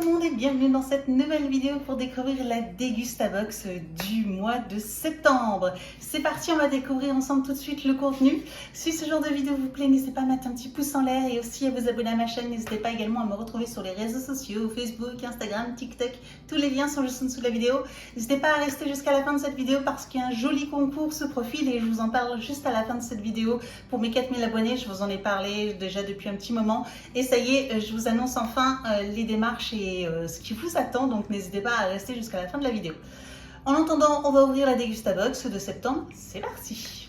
le monde et bienvenue dans cette nouvelle vidéo pour découvrir la Dégustabox du mois de septembre. C'est parti, on va découvrir ensemble tout de suite le contenu. Si ce genre de vidéo vous plaît, n'hésitez pas à mettre un petit pouce en l'air et aussi à vous abonner à ma chaîne. N'hésitez pas également à me retrouver sur les réseaux sociaux, Facebook, Instagram, TikTok. Tous les liens sont juste en dessous de la vidéo. N'hésitez pas à rester jusqu'à la fin de cette vidéo parce qu'il y a un joli concours se profile et je vous en parle juste à la fin de cette vidéo. Pour mes 4000 abonnés, je vous en ai parlé déjà depuis un petit moment. Et ça y est, je vous annonce enfin les démarches et ce qui vous attend, donc n'hésitez pas à rester jusqu'à la fin de la vidéo. En attendant, on va ouvrir la Dégustabox de septembre, c'est parti.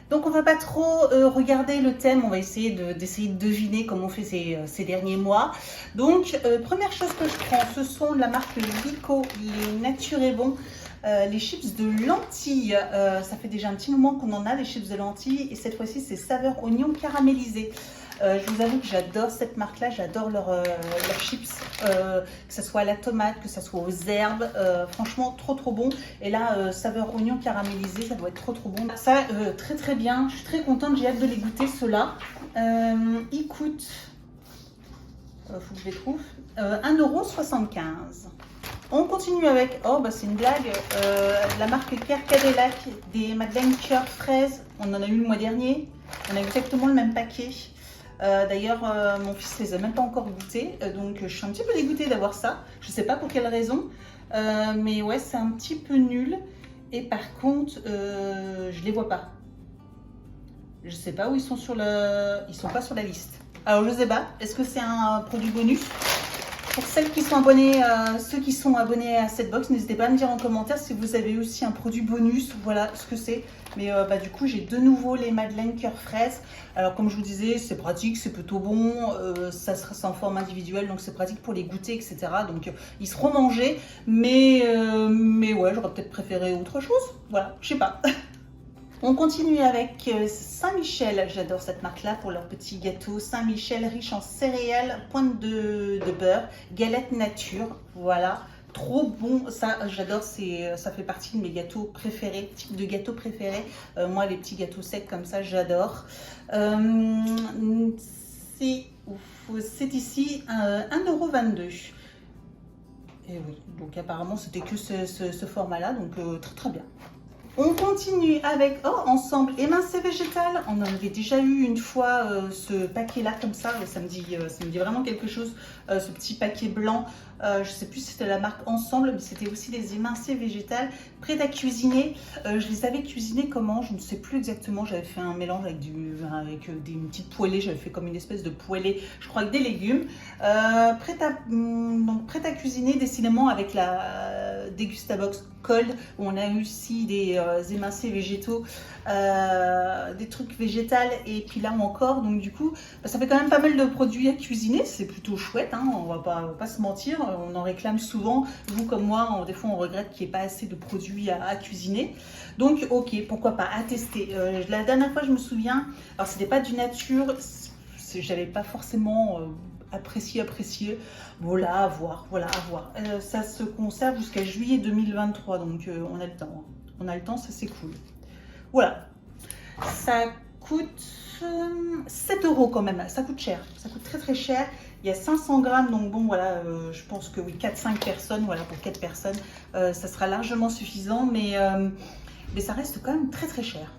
Donc on va pas trop regarder le thème, on va essayer d'essayer de deviner comme on fait ces derniers mois. Donc première chose que je prends, ce sont de la marque Vico, les Nature et Bon. Les chips de lentilles, ça fait déjà un petit moment qu'on en a, les chips de lentilles, et cette fois-ci c'est saveur oignon caramélisé. Je vous avoue que j'adore cette marque-là, j'adore leurs chips, que ce soit à la tomate, que ce soit aux herbes, franchement trop bon. Et là, saveur oignon caramélisé, ça doit être trop bon. Ça, très bien, je suis très contente, j'ai hâte de les goûter ceux-là. Ils coûtent, faut que je les trouve, 1,75 €. On continue avec, oh bah c'est une blague, la marque Cadillac des madeleines cœur fraise. On en a eu le mois dernier, on a exactement le même paquet. D'ailleurs, mon fils les a même pas encore goûté, donc je suis un petit peu dégoûtée d'avoir ça. Je sais pas pour quelle raison, mais ouais, c'est un petit peu nul. Et par contre, je les vois pas. Je sais pas où ils sont ils sont pas sur la liste. Alors je sais pas, est-ce que c'est un produit bonus? Pour celles qui sont abonnées, ceux qui sont abonnés à cette box, n'hésitez pas à me dire en commentaire si vous avez aussi un produit bonus, voilà ce que c'est. Mais du coup, j'ai de nouveau les madeleines cœur fraise. Alors comme je vous disais, c'est pratique, c'est plutôt bon, ça sera en forme individuelle, donc c'est pratique pour les goûter, etc. Donc ils seront mangés, mais ouais, j'aurais peut-être préféré autre chose, voilà, je sais pas. On continue avec Saint-Michel, j'adore cette marque-là pour leurs petits gâteaux. Saint-Michel riche en céréales, pointe de beurre, galette nature, voilà. Trop bon, ça j'adore, ça fait partie de mes gâteaux préférés, type de gâteau préféré. Moi les petits gâteaux secs comme ça j'adore. C'est ici 1,22 €. Et oui, donc apparemment c'était que ce format-là, donc très bien. On continue avec, oh, ensemble émincé végétal. On en avait déjà eu une fois ce paquet-là comme ça me dit vraiment quelque chose, ce petit paquet blanc. Je sais plus si c'était la marque Ensemble, mais c'était aussi des émincés végétales prêts à cuisiner. Je les avais cuisinés comment? Je ne sais plus exactement. J'avais fait un mélange avec une petite poêlée. J'avais fait comme une espèce de poêlée, je crois, avec des légumes. Prêt à cuisiner, décidément avec la Dégustabox Cold, où on a eu aussi des émincés végétaux, des trucs végétales, et puis là encore, donc du coup, ça fait quand même pas mal de produits à cuisiner, c'est plutôt chouette, hein, on va pas se mentir, on en réclame souvent, vous comme moi, des fois on regrette qu'il n'y ait pas assez de produits à cuisiner, donc ok, pourquoi pas, à tester. La dernière fois je me souviens, alors c'était pas du nature, j'avais pas forcément apprécié, voilà, à voir, ça se conserve jusqu'à juillet 2023, donc on a le temps, ça c'est cool. Voilà, ça coûte 7 € quand même, ça coûte cher, ça coûte très cher. Il y a 500 grammes, donc bon voilà, je pense que oui, 4-5 personnes, voilà, pour 4 personnes, ça sera largement suffisant, mais ça reste quand même très cher.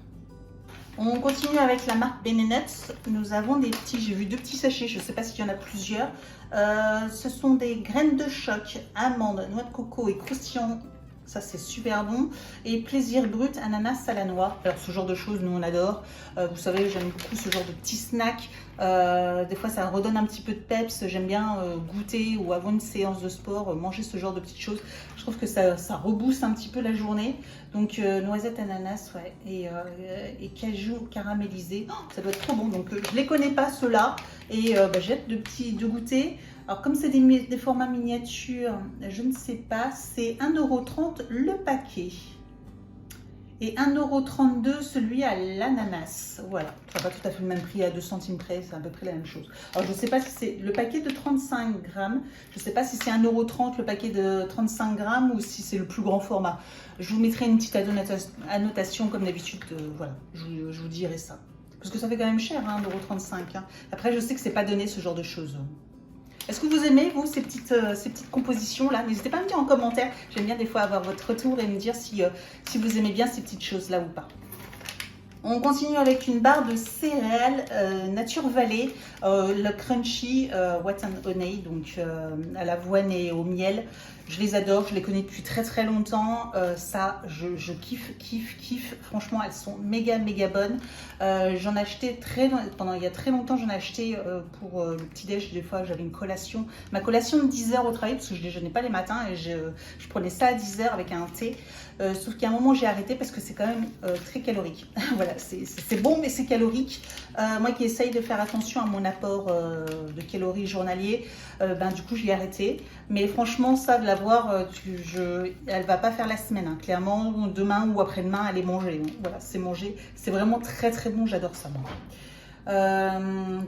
On continue avec la marque Benenets. Nous avons des petits, j'ai vu 2 petits sachets, je ne sais pas s'il y en a plusieurs. Ce sont des graines de choc, amandes, noix de coco et croustillant. Ça c'est super bon. Et plaisir brut, ananas à la noix. Alors ce genre de choses, nous on adore. Vous savez, j'aime beaucoup ce genre de petits snacks. Des fois ça redonne un petit peu de peps. J'aime bien goûter ou avant une séance de sport, manger ce genre de petites choses. Je trouve que ça rebooste un petit peu la journée. Donc noisettes, ananas, ouais, et cajou caramélisé. Oh, ça doit être trop bon. Donc je les connais pas ceux-là. Et j'ai hâte de goûter. Alors comme c'est des formats miniatures, je ne sais pas, c'est 1,30 € le paquet. Et 1,32 € celui à l'ananas. Voilà, ça n'a pas tout à fait le même prix, à 2 centimes près, c'est à peu près la même chose. Alors je ne sais pas si c'est le paquet de 35 grammes, je ne sais pas si c'est 1,30 € le paquet de 35 grammes ou si c'est le plus grand format. Je vous mettrai une petite annotation comme d'habitude, voilà, je vous dirai ça. Parce que ça fait quand même cher, hein, 1,35 €. Hein. Après je sais que c'est pas donné ce genre de choses. Est-ce que vous aimez, vous, ces petites compositions-là? N'hésitez pas à me dire en commentaire. J'aime bien des fois avoir votre retour et me dire si vous aimez bien ces petites choses-là ou pas. On continue avec une barre de céréales Nature Valley, le crunchy Wheat and Honey, donc à l'avoine et au miel. Je les adore, je les connais depuis très longtemps. Ça, je kiffe. Franchement, elles sont méga bonnes. J'en ai acheté il y a très longtemps, j'en ai acheté pour le petit-déj. Des fois, j'avais une collation. Ma collation de 10 heures au travail, parce que je ne déjeunais pas les matins et je prenais ça à 10 heures avec un thé. Sauf qu'à un moment, j'ai arrêté parce que c'est quand même très calorique. Voilà, c'est bon, mais c'est calorique. Moi qui essaye de faire attention à mon apport de calories journalier, du coup, j'ai arrêté. Mais franchement, ça, de l'avoir, elle va pas faire la semaine. Hein. Clairement, demain ou après-demain, elle est mangée. Donc, voilà, c'est mangé. C'est vraiment très bon. J'adore ça, moi.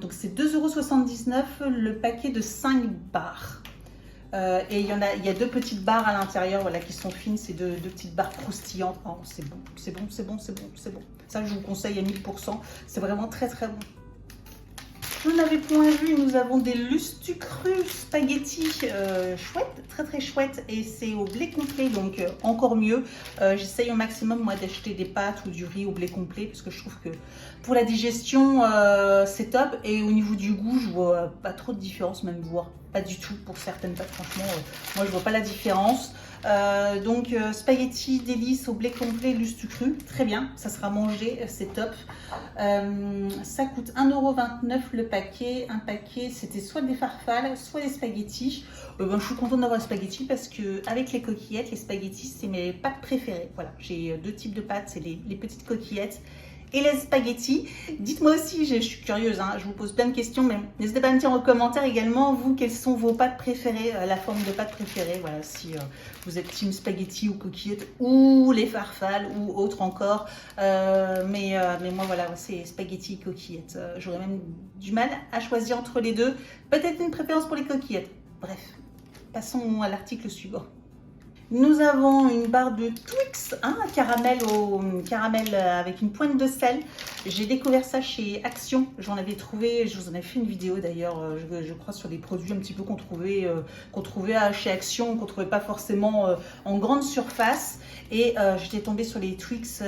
Donc, c'est 2,79 € le paquet de 5 barres. Et il y a 2 petites barres à l'intérieur, voilà, qui sont fines. C'est deux petites barres croustillantes. Oh, c'est bon. Ça, je vous conseille à 1000%. C'est vraiment très bon. Vous n'avez point vu, nous avons des Lustucru spaghetti chouettes, très chouettes, et c'est au blé complet, donc encore mieux. J'essaye au maximum, moi, d'acheter des pâtes ou du riz au blé complet, parce que je trouve que pour la digestion, c'est top, et au niveau du goût, je vois pas trop de différence, même voire pas du tout pour certaines pâtes, franchement, moi je vois pas la différence. Donc spaghetti délice au blé complet Lustucru, très bien, ça sera mangé, c'est top. Ça coûte 1,29 € le paquet. Un paquet, c'était soit des farfales, soit des spaghettis. Je suis contente d'avoir les spaghettis parce que avec les coquillettes, les spaghettis, c'est mes pâtes préférées. Voilà, j'ai 2 types de pâtes, c'est les petites coquillettes et les spaghettis. Dites-moi aussi, je suis curieuse, hein, je vous pose plein de questions, mais n'hésitez pas à me dire en commentaire également, vous, quelles sont vos pâtes préférées, la forme de pâtes préférée, voilà, si vous êtes team spaghetti ou coquillettes, ou les farfales, ou autre encore, mais moi, voilà, c'est spaghetti coquillettes. J'aurais même du mal à choisir entre les deux, peut-être une préférence pour les coquillettes. Bref, passons à l'article suivant. Nous avons une barre de Twix, hein, caramel avec une pointe de sel. J'ai découvert ça chez Action. J'en avais trouvé, je vous en ai fait une vidéo d'ailleurs, je crois, sur des produits un petit peu qu'on trouvait chez Action, qu'on trouvait pas forcément en grande surface. Et j'étais tombée sur les Twix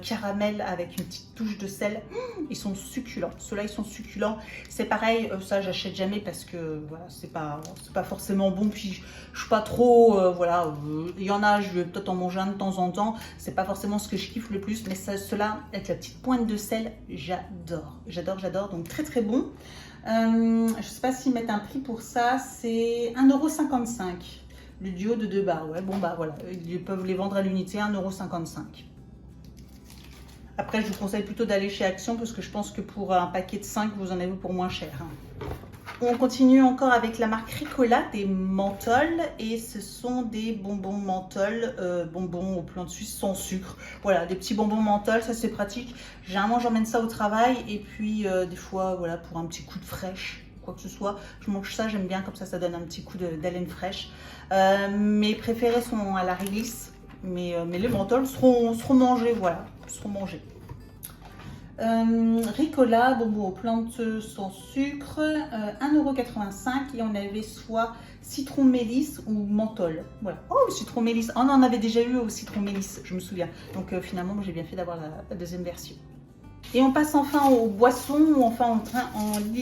caramel avec une petite touche de sel. Ils sont succulents. Ceux-là, ils sont succulents. C'est pareil, ça, j'achète jamais parce que voilà, c'est pas forcément bon. Puis je suis pas trop, voilà. Il y en a, je vais peut-être en manger un de temps en temps. C'est pas forcément ce que je kiffe le plus, mais ceux-là, avec la petite pointe de sel, j'adore. Donc très bon. Je sais pas s'ils mettent un prix pour ça. C'est 1,55 €. Le duo de 2 barres. Ouais, bon, voilà. Ils peuvent les vendre à l'unité 1,55 €. Après, je vous conseille plutôt d'aller chez Action parce que je pense que pour un paquet de 5, vous en avez pour moins cher. Hein. On continue encore avec la marque Ricola, des menthols, et ce sont des bonbons menthol, bonbons au plan de Suisse sans sucre. Voilà, des petits bonbons menthol, ça c'est pratique. Généralement, j'emmène ça au travail et puis des fois, voilà, pour un petit coup de fraîche, quoi que ce soit, je mange ça, j'aime bien, comme ça donne un petit coup d'haleine fraîche. Mes préférés sont à la réglisse, mais les menthols seront mangés, voilà, seront mangés. Ricola, bonbons aux plantes sans sucre, 1,85 € et on avait soit citron mélisse ou menthol. Voilà. Oh, le citron mélisse. On en avait déjà eu au citron mélisse, je me souviens. Donc finalement, j'ai bien fait d'avoir la deuxième version. Et on passe enfin aux boissons, ou enfin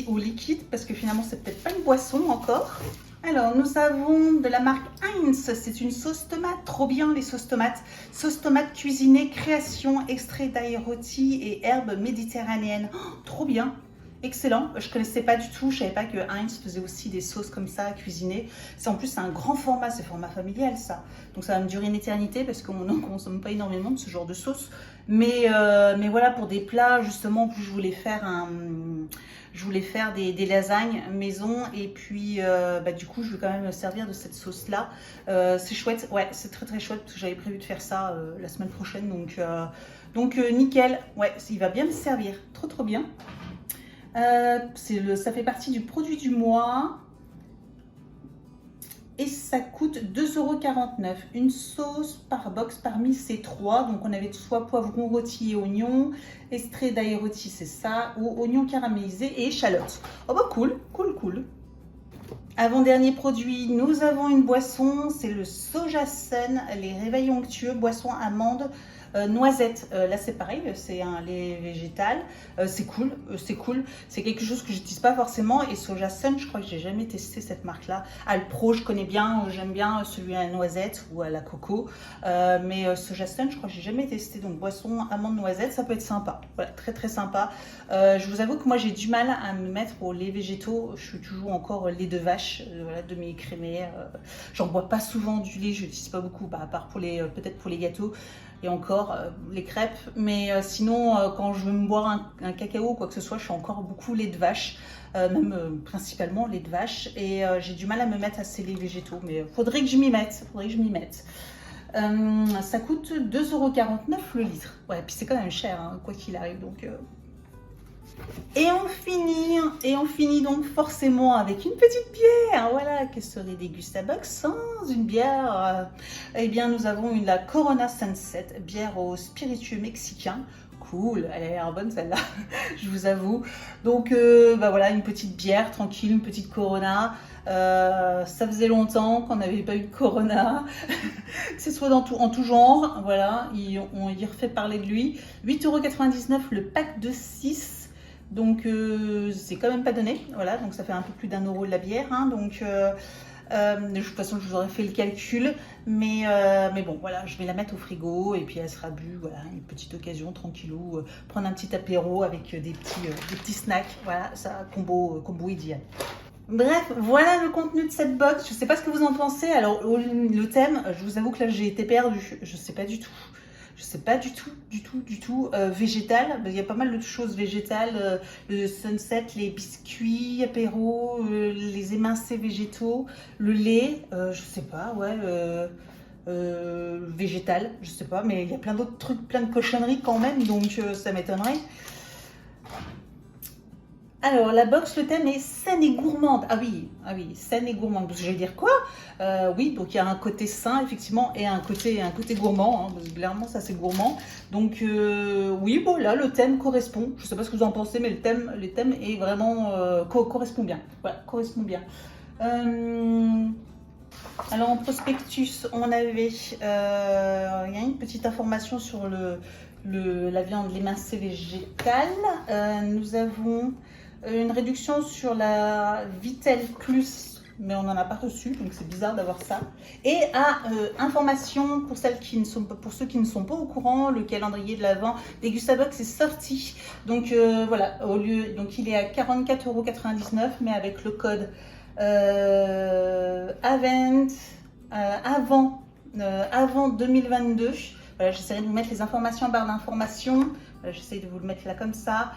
au liquide, parce que finalement, c'est peut-être pas une boisson encore. Alors, nous avons de la marque Heinz, c'est une sauce tomate, trop bien les sauces tomates. Sauce tomate cuisinée, création, extrait d'ail rôti et herbes méditerranéennes. Oh, trop bien, excellent. Je ne connaissais pas du tout, je ne savais pas que Heinz faisait aussi des sauces comme ça à cuisiner. En plus, c'est un grand format, c'est format familial ça. Donc ça va me durer une éternité parce qu'on n'en consomme pas énormément de ce genre de sauce. Mais voilà, pour des plats, justement, je voulais faire des lasagnes maison et puis du coup je vais quand même me servir de cette sauce là. C'est chouette, ouais, c'est très chouette parce que j'avais prévu de faire ça la semaine prochaine, donc nickel, ouais, il va bien me servir, trop bien. Ça fait partie du produit du mois et ça coûte 2,49 €. Une sauce par box parmi ces 3. Donc on avait soit poivron rôti et oignon, extrait d'ail rôti, c'est ça, ou oignon caramélisé et échalote. Oh bah cool. Avant-dernier produit, nous avons une boisson, c'est le Soja Sun, les réveils onctueux, boisson amande, noisette. Là c'est pareil, c'est un lait végétal, c'est cool, c'est quelque chose que j'utilise pas forcément. Et Soja Sun, je crois que j'ai jamais testé cette marque-là. Alpro, je connais bien, j'aime bien celui à la noisette ou à la coco, mais Soja Sun, je crois que j'ai jamais testé. Donc boisson amande noisette, ça peut être sympa, voilà, très très sympa. Je vous avoue que moi j'ai du mal à me mettre au lait végétaux, je suis toujours encore lait de vache, voilà, demi-écrémé. J'en bois pas souvent du lait, je n'utilise pas beaucoup, à part pour les peut-être pour les gâteaux et encore les crêpes. Mais sinon, quand je veux me boire un cacao ou quoi que ce soit, je fais encore beaucoup lait de vache, même principalement lait de vache. Et j'ai du mal à me mettre à ces laits végétaux, mais faudrait que je m'y mette, ça coûte 2,49 € le litre. Ouais, puis c'est quand même cher, hein, quoi qu'il arrive. Donc, Et on finit donc forcément avec une petite bière. Voilà, que serait Degustabox sans une bière? Eh bien, nous avons la Corona Sunset, bière au spiritueux mexicain. Cool, elle a l'air bonne celle-là, je vous avoue. Donc, voilà, une petite bière tranquille, une petite Corona. Ça faisait longtemps qu'on n'avait pas eu de Corona, que ce soit en tout genre. Voilà, on y refait parler de lui. 8,99 € le pack de 6. Donc c'est quand même pas donné, voilà, donc ça fait un peu plus d'1 € de la bière, hein, donc de toute façon je vous aurais fait le calcul, mais bon voilà, je vais la mettre au frigo et puis elle sera bue, voilà, une petite occasion tranquillou, prendre un petit apéro avec des petits snacks, voilà, ça combo idéal. Bref, voilà le contenu de cette box. Je sais pas ce que vous en pensez. Alors le thème, je vous avoue que là j'ai été perdue, je sais pas du tout. Je sais pas du tout. Végétal, il y a pas mal de choses végétales. Le sunset, les biscuits, apéro, les émincés végétaux, le lait, je sais pas, ouais. Végétal, je sais pas, mais il y a plein d'autres trucs, plein de cochonneries quand même, donc ça m'étonnerait. Alors, la box, le thème est saine et gourmande. Ah oui, saine et gourmande. Parce que je vais dire quoi? Oui, donc il y a un côté sain, effectivement, et un côté gourmand. Hein, parce que clairement, ça, c'est gourmand. Donc, oui, bon, là, le thème correspond. Je ne sais pas ce que vous en pensez, mais le thème est vraiment... correspond bien. Voilà, correspond bien. Alors, en prospectus, on avait... il y a une petite information sur la viande, l'émincé végétal. Nous avons... une réduction sur la Vitel Plus, mais on n'en a pas reçu, donc c'est bizarre d'avoir ça. Et information pour ceux qui ne sont pas au courant, le calendrier de l'Avent Degustabox est sorti. Donc voilà, donc il est à 44,99 €, mais avec le code avant 2022. Voilà, j'essaierai de vous mettre les informations en barre d'informations. J'essaie de vous le mettre là comme ça.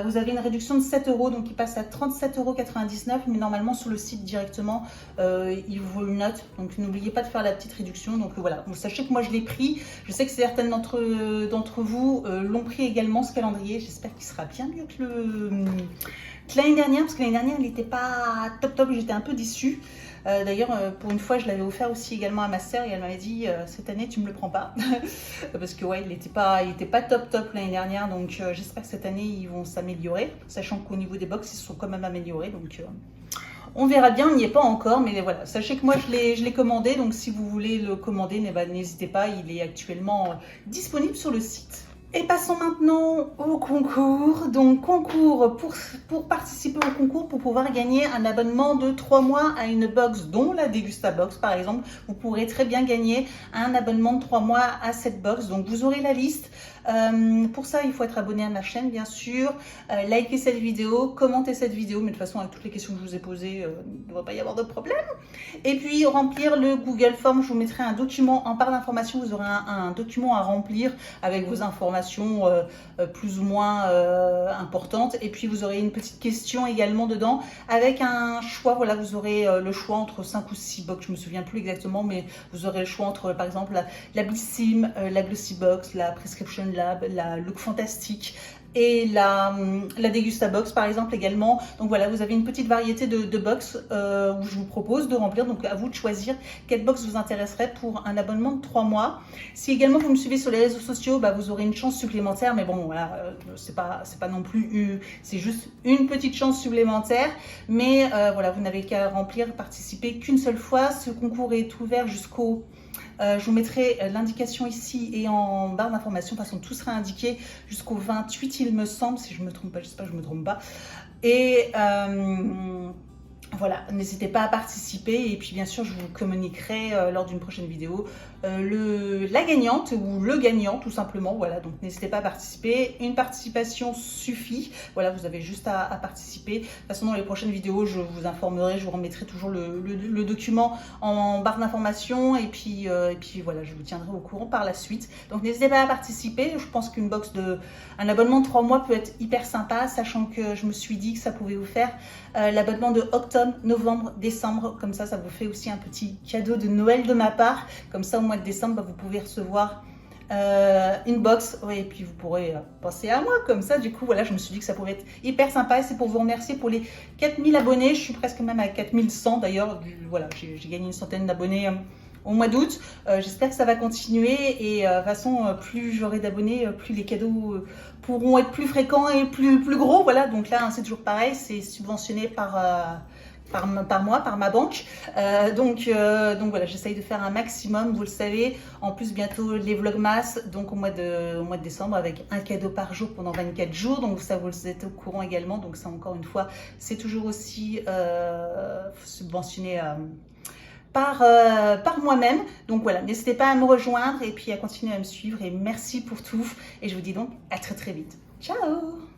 Vous avez une réduction de 7 €, donc il passe à 37,99 €, mais normalement sur le site directement, il vous le note. Donc n'oubliez pas de faire la petite réduction. Donc voilà, vous sachez que moi je l'ai pris. Je sais que certaines d'entre vous l'ont pris également, ce calendrier. J'espère qu'il sera bien mieux que l'année dernière, parce que l'année dernière il n'était pas top, j'étais un peu déçue. D'ailleurs, pour une fois, je l'avais offert aussi également à ma sœur et elle m'avait dit cette année tu me le prends pas parce que ouais, il était pas top l'année dernière. Donc j'espère que cette année ils vont s'améliorer, sachant qu'au niveau des box ils se sont quand même améliorés. Donc on verra bien, on n'y est pas encore, mais voilà. Sachez que moi je l'ai commandé, donc si vous voulez le commander, n'hésitez pas, il est actuellement disponible sur le site. Et passons maintenant au concours. Donc concours, pour participer au concours, pour pouvoir gagner un abonnement de 3 mois à une box, dont la Degustabox par exemple, vous pourrez très bien gagner un abonnement de 3 mois à cette box. Donc vous aurez la liste. Pour ça, il faut être abonné à ma chaîne, bien sûr, liker cette vidéo, commenter cette vidéo, mais de toute façon, avec toutes les questions que je vous ai posées, il ne devrait pas y avoir de problème. Et puis, remplir le Google Form. Je vous mettrai un document en barre d'informations. Vous aurez un document à remplir avec vos informations plus ou moins importantes. Et puis, vous aurez une petite question également dedans avec un choix. Voilà, vous aurez le choix entre 5 ou 6 box. Je ne me souviens plus exactement, mais vous aurez le choix entre, par exemple, la Blissim, la Glossybox, la Prescription Lab, la Look Fantastique, et la Degusta Box par exemple également. Donc voilà, vous avez une petite variété de box où je vous propose de remplir. Donc à vous de choisir quelle box vous intéresserait pour un abonnement de 3 mois. Si également vous me suivez sur les réseaux sociaux, bah, vous aurez une chance supplémentaire. Mais bon, voilà, c'est pas non plus, c'est juste une petite chance supplémentaire. Mais voilà, vous n'avez qu'à remplir, participer qu'une seule fois. Ce concours est ouvert jusqu'au... je vous mettrai l'indication ici et en barre d'information. De toute façon, tout sera indiqué jusqu'au 28, il me semble, si je ne me trompe pas, j'espère que je ne me trompe pas. Et voilà, n'hésitez pas à participer et puis bien sûr je vous communiquerai lors d'une prochaine vidéo la gagnante ou le gagnant tout simplement. Voilà, donc n'hésitez pas à participer, une participation suffit. Voilà, vous avez juste à participer. De toute façon dans les prochaines vidéos je vous informerai, je vous remettrai toujours le document en barre d'information et puis voilà, je vous tiendrai au courant par la suite. Donc n'hésitez pas à participer. Je pense qu'une box un abonnement de 3 mois peut être hyper sympa, sachant que je me suis dit que ça pouvait vous faire l'abonnement de octobre, novembre, décembre. Comme ça vous fait aussi un petit cadeau de Noël de ma part. Comme ça, au mois de décembre, vous pouvez recevoir une box. Oui, et puis vous pourrez penser à moi. Comme ça, du coup, voilà, je me suis dit que ça pouvait être hyper sympa. Et c'est pour vous remercier pour les 4000 abonnés. Je suis presque même à 4100 d'ailleurs. Voilà, j'ai gagné une centaine d'abonnés au mois d'août. J'espère que ça va continuer et de toute façon, plus j'aurai d'abonnés, plus les cadeaux pourront être plus fréquents et plus gros. Voilà, donc là, hein, c'est toujours pareil, c'est subventionné par mois, par ma banque. Donc voilà, j'essaye de faire un maximum, vous le savez. En plus, bientôt les Vlogmas, donc au mois de décembre, avec un cadeau par jour pendant 24 jours. Donc ça, vous êtes au courant également. Donc ça, encore une fois, c'est toujours aussi subventionné par moi-même. Donc voilà, n'hésitez pas à me rejoindre et puis à continuer à me suivre. Et merci pour tout. Et je vous dis donc à très très vite. Ciao!